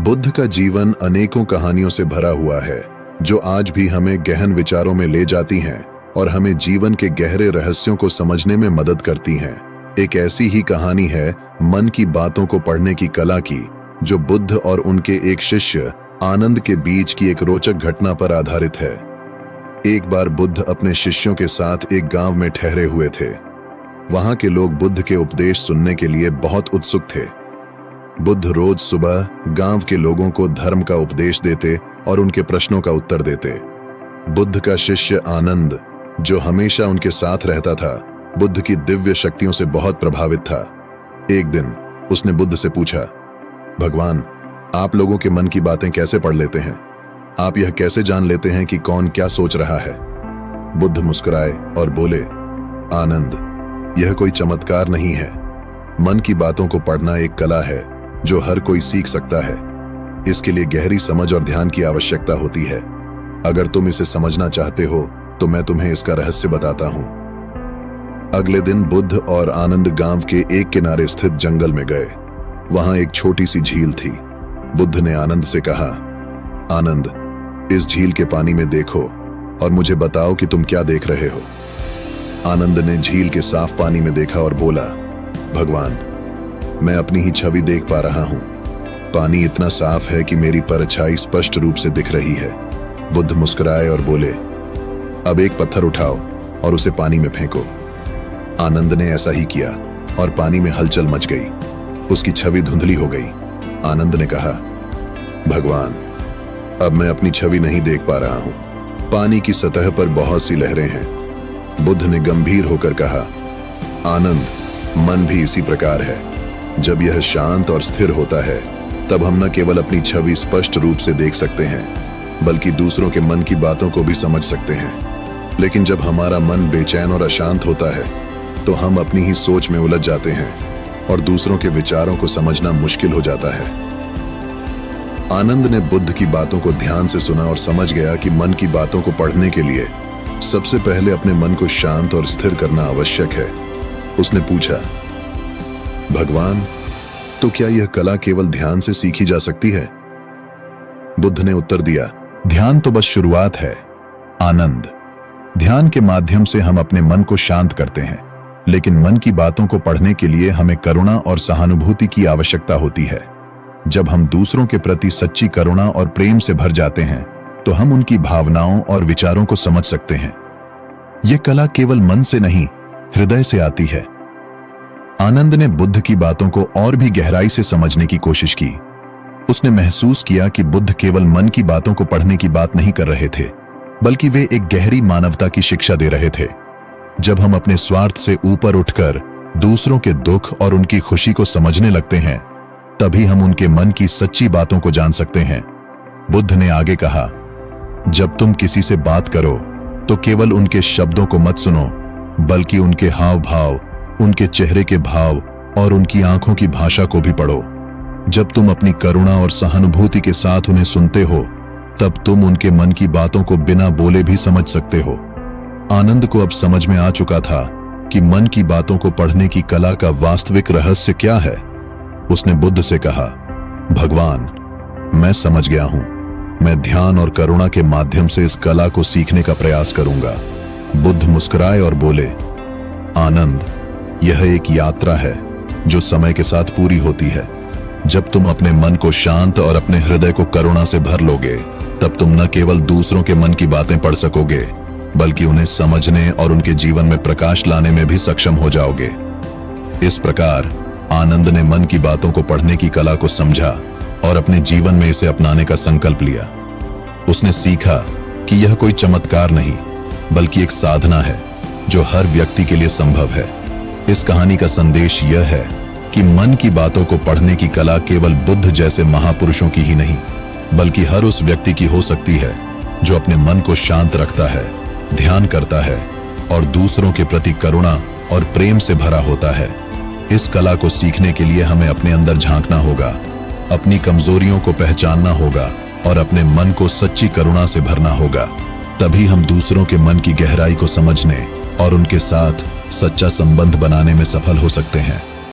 बुद्ध का जीवन अनेकों कहानियों से भरा हुआ है जो आज भी हमें गहन विचारों में ले जाती हैं और हमें जीवन के गहरे रहस्यों को समझने में मदद करती हैं। एक ऐसी ही कहानी है मन की बातों को पढ़ने की कला की, जो बुद्ध और उनके एक शिष्य आनंद के बीच की एक रोचक घटना पर आधारित है। एक बार बुद्ध अपने शिष्यों के साथ एक गांव में ठहरे हुए थे। वहां के लोग बुद्ध के उपदेश सुनने के लिए बहुत उत्सुक थे। बुद्ध रोज सुबह गांव के लोगों को धर्म का उपदेश देते और उनके प्रश्नों का उत्तर देते। बुद्ध का शिष्य आनंद, जो हमेशा उनके साथ रहता था, बुद्ध की दिव्य शक्तियों से बहुत प्रभावित था। एक दिन उसने बुद्ध से पूछा, भगवान, आप लोगों के मन की बातें कैसे पढ़ लेते हैं? आप यह कैसे जान लेते हैं कि कौन क्या सोच रहा है? बुद्ध मुस्कुराए और बोले, आनंद, यह कोई चमत्कार नहीं है। मन की बातों को पढ़ना एक कला है जो हर कोई सीख सकता है। इसके लिए गहरी समझ और ध्यान की आवश्यकता होती है। अगर तुम इसे समझना चाहते हो तो मैं तुम्हें इसका रहस्य बताता हूं। अगले दिन बुद्ध और आनंद गांव के एक किनारे स्थित जंगल में गए। वहां एक छोटी सी झील थी। बुद्ध ने आनंद से कहा, आनंद, इस झील के पानी में देखो और मुझे बताओ कि तुम क्या देख रहे हो। आनंद ने झील के साफ पानी में देखा और बोला, भगवान, मैं अपनी ही छवि देख पा रहा हूं। पानी इतना साफ है कि मेरी परछाई स्पष्ट रूप से दिख रही है। बुद्ध मुस्कुराए और बोले, अब एक पत्थर उठाओ और उसे पानी में फेंको। आनंद ने ऐसा ही किया और पानी में हलचल मच गई। उसकी छवि धुंधली हो गई। आनंद ने कहा, भगवान, अब मैं अपनी छवि नहीं देख पा रहा हूं। पानी की सतह पर बहुत सी लहरें हैं। बुद्ध ने गंभीर होकर कहा, आनंद, मन भी इसी प्रकार है। जब यह शांत और स्थिर होता है तब हम न केवल अपनी छवि स्पष्ट रूप से देख सकते हैं बल्कि दूसरों के मन की बातों को भी समझ सकते हैं। लेकिन जब हमारा मन बेचैन और अशांत होता है तो हम अपनी ही सोच में उलझ जाते हैं और दूसरों के विचारों को समझना मुश्किल हो जाता है। आनंद ने बुद्ध की बातों को ध्यान से सुना और समझ गया कि मन की बातों को पढ़ने के लिए सबसे पहले अपने मन को शांत और स्थिर करना आवश्यक है। उसने पूछा, भगवान, तो क्या यह कला केवल ध्यान से सीखी जा सकती है? बुद्ध ने उत्तर दिया, ध्यान तो बस शुरुआत है आनंद। ध्यान के माध्यम से हम अपने मन को शांत करते हैं, लेकिन मन की बातों को पढ़ने के लिए हमें करुणा और सहानुभूति की आवश्यकता होती है। जब हम दूसरों के प्रति सच्ची करुणा और प्रेम से भर जाते हैं तो हम उनकी भावनाओं और विचारों को समझ सकते हैं। यह कला केवल मन से नहीं, हृदय से आती है। आनंद ने बुद्ध की बातों को और भी गहराई से समझने की कोशिश की। उसने महसूस किया कि बुद्ध केवल मन की बातों को पढ़ने की बात नहीं कर रहे थे, बल्कि वे एक गहरी मानवता की शिक्षा दे रहे थे। जब हम अपने स्वार्थ से ऊपर उठकर दूसरों के दुख और उनकी खुशी को समझने लगते हैं, तभी हम उनके मन की सच्ची बातों को जान सकते हैं। बुद्ध ने आगे कहा, जब तुम किसी से बात करो तो केवल उनके शब्दों को मत सुनो, बल्कि उनके हाव भाव, उनके चेहरे के भाव और उनकी आंखों की भाषा को भी पढ़ो। जब तुम अपनी करुणा और सहानुभूति के साथ उन्हें सुनते हो, तब तुम उनके मन की बातों को बिना बोले भी समझ सकते हो। आनंद को अब समझ में आ चुका था कि मन की बातों को पढ़ने की कला का वास्तविक रहस्य क्या है। उसने बुद्ध से कहा, भगवान, मैं समझ गया हूं। मैं ध्यान और करुणा के माध्यम से इस कला को सीखने का प्रयास करूंगा। बुद्ध मुस्कुराए और बोले, आनंद, यह एक यात्रा है जो समय के साथ पूरी होती है। जब तुम अपने मन को शांत और अपने हृदय को करुणा से भर लोगे, तब तुम न केवल दूसरों के मन की बातें पढ़ सकोगे, बल्कि उन्हें समझने और उनके जीवन में प्रकाश लाने में भी सक्षम हो जाओगे। इस प्रकार आनंद ने मन की बातों को पढ़ने की कला को समझा और अपने जीवन में इसे अपनाने का संकल्प लिया। उसने सीखा कि यह कोई चमत्कार नहीं, बल्कि एक साधना है जो हर व्यक्ति के लिए संभव है। इस कहानी का संदेश यह है कि मन की बातों को पढ़ने की कला केवल बुद्ध जैसे महापुरुषों की ही नहीं, बल्कि हर उस व्यक्ति की हो सकती है जो अपने मन को शांत रखता है, ध्यान करता है और दूसरों के प्रति करुणा और प्रेम से भरा होता है। इस कला को सीखने के लिए हमें अपने अंदर झांकना होगा, अपनी कमजोरियों को पहचानना होगा और अपने मन को सच्ची करुणा से भरना होगा। तभी हम दूसरों के मन की गहराई को समझने और उनके साथ सच्चा संबंध बनाने में सफल हो सकते हैं।